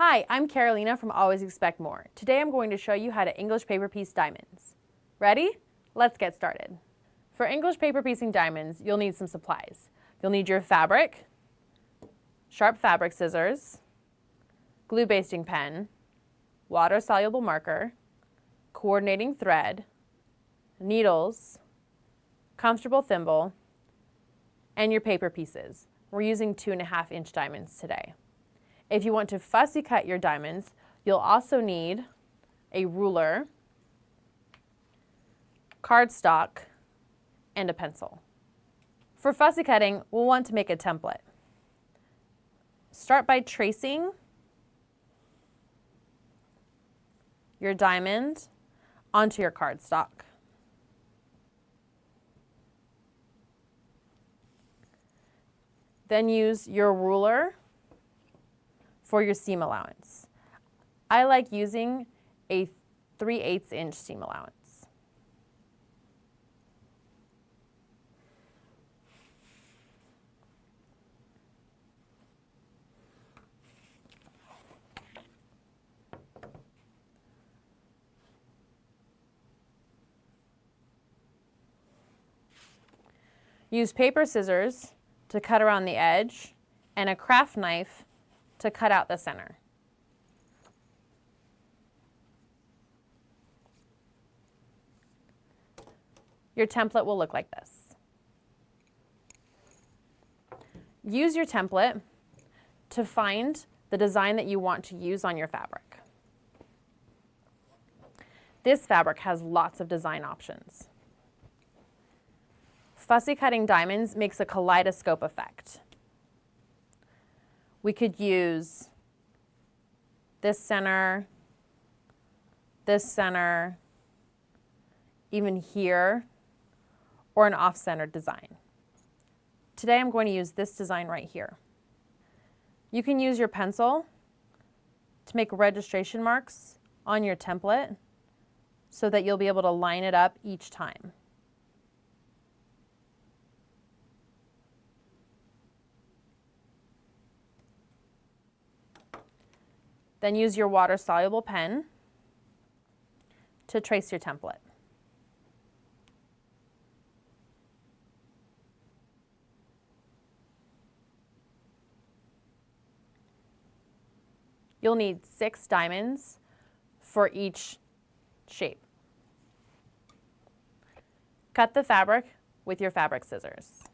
Hi, I'm Carolina from Always Expect More. Today I'm going to show you how to English paper piece diamonds. Ready? Let's get started. For English paper piecing diamonds, you'll need some supplies. You'll need your fabric, sharp fabric scissors, glue basting pen, water-soluble marker, coordinating thread, needles, comfortable thimble, and your paper pieces. We're using 2.5-inch diamonds today. If you want to fussy cut your diamonds, you'll also need a ruler, cardstock, and a pencil. For fussy cutting, we'll want to make a template. Start by tracing your diamond onto your cardstock. Then use your ruler for your seam allowance. I like using a 3/8 inch seam allowance. Use paper scissors to cut around the edge and a craft knife to cut out the center. Your template will look like this. Use your template to find the design that you want to use on your fabric. This fabric has lots of design options. Fussy cutting diamonds makes a kaleidoscope effect. We could use this center, even here, or an off-center design. Today I'm going to use this design right here. You can use your pencil to make registration marks on your template so that you'll be able to line it up each time. Then use your water-soluble pen to trace your template. You'll need 6 diamonds for each shape. Cut the fabric with your fabric scissors.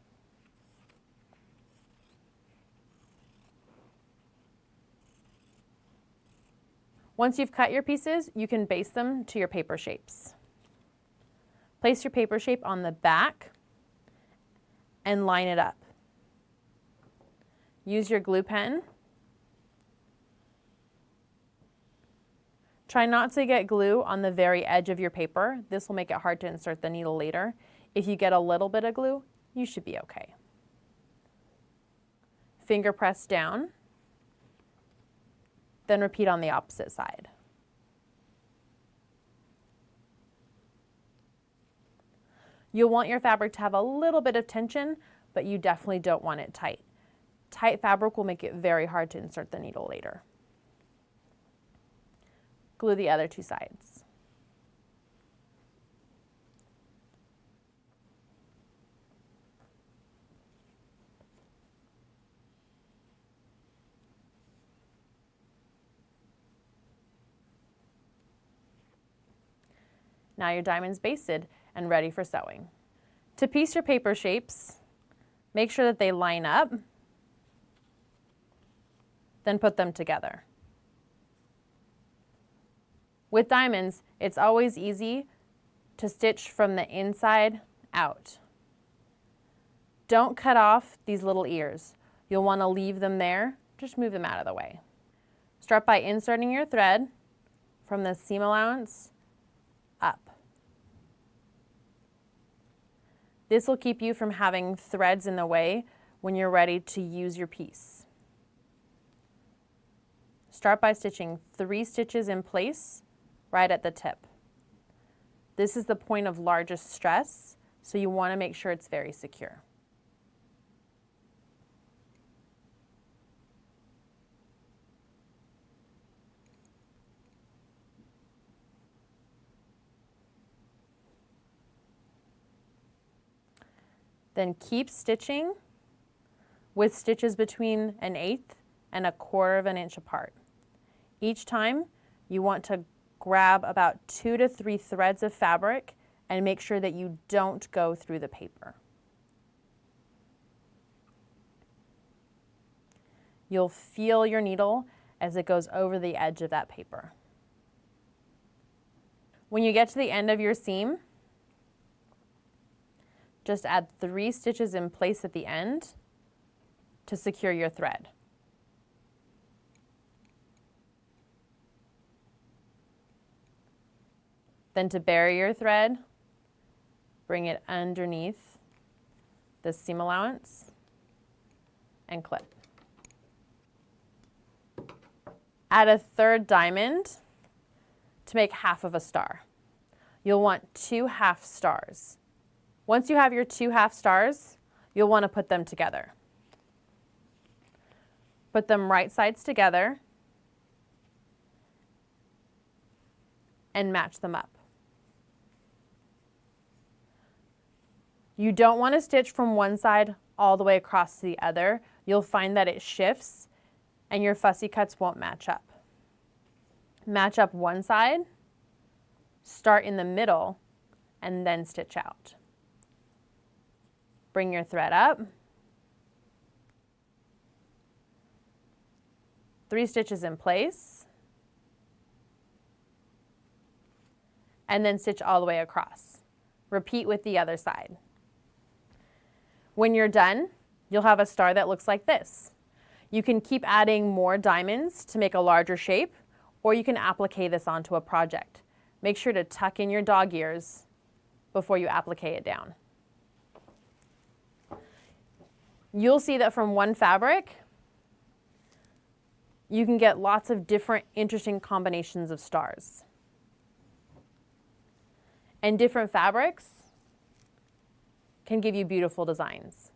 Once you've cut your pieces, you can base them to your paper shapes. Place your paper shape on the back and line it up. Use your glue pen. Try not to get glue on the very edge of your paper. This will make it hard to insert the needle later. If you get a little bit of glue, you should be okay. Finger press down. Then repeat on the opposite side. You'll want your fabric to have a little bit of tension, but you definitely don't want it tight. Tight fabric will make it very hard to insert the needle later. Glue the other 2 sides. Now your diamond's basted and ready for sewing. To piece your paper shapes, make sure that they line up, then put them together. With diamonds, it's always easy to stitch from the inside out. Don't cut off these little ears. You'll want to leave them there, just move them out of the way. Start by inserting your thread from the seam allowance up. This will keep you from having threads in the way when you're ready to use your piece. Start by stitching 3 stitches in place right at the tip. This is the point of largest stress, so you want to make sure it's very secure. Then keep stitching with stitches between 1/8 and 1/4 of an inch apart. Each time you want to grab about 2 to 3 threads of fabric and make sure that you don't go through the paper. You'll feel your needle as it goes over the edge of that paper. When you get to the end of your seam, just add 3 stitches in place at the end to secure your thread. Then to bury your thread, bring it underneath the seam allowance and clip. Add a 3rd diamond to make half of a star. You'll want 2 half stars. Once you have your 2 half stars, you'll want to put them together. Put them right sides together and match them up. You don't want to stitch from one side all the way across to the other. You'll find that it shifts and your fussy cuts won't match up. Match up one side, start in the middle, and then stitch out. Bring your thread up, 3 stitches in place, and then stitch all the way across. Repeat with the other side. When you're done, you'll have a star that looks like this. You can keep adding more diamonds to make a larger shape, or you can applique this onto a project. Make sure to tuck in your dog ears before you applique it down. You'll see that from one fabric, you can get lots of different interesting combinations of stars. And different fabrics can give you beautiful designs.